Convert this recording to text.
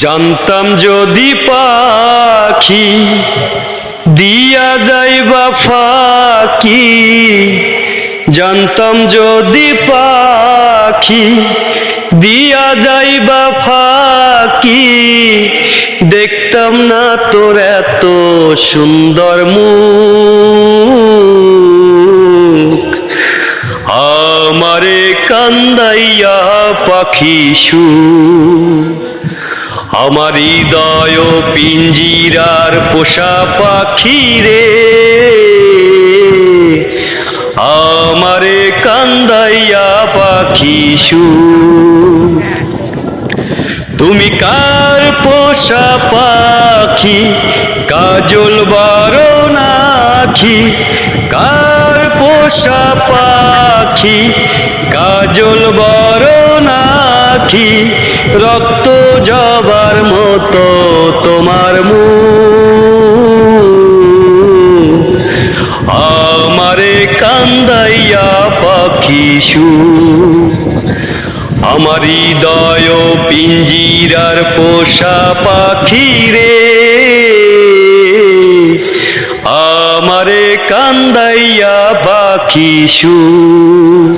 জানতাম যদি পাখি দিয়া যাইবা ফাঁকি, জানতাম যদি পাখি দিয়া যাইবা ফাঁকি, দেখতাম না তোর এত সুন্দর মুখ। আমারে কান্দাইয়া পাখি সুর, আমার হৃদয় পিঞ্জিরার পোষা পাখি রে, আমারে কান্দাইয়া পাখি সুর। তুমি কার পোষা পাখি কাজল বারনাখি, কার পোষা পাখি কাজল বারনাখি, রক্ত জবার মতো তোমার মুখ। আমারে কান্দাইয়া পাখি সুর, আমার হৃদয় পিঞ্জিরার পোষা পাখি রে, আমারে কান্দাইয়া পাখি সুর।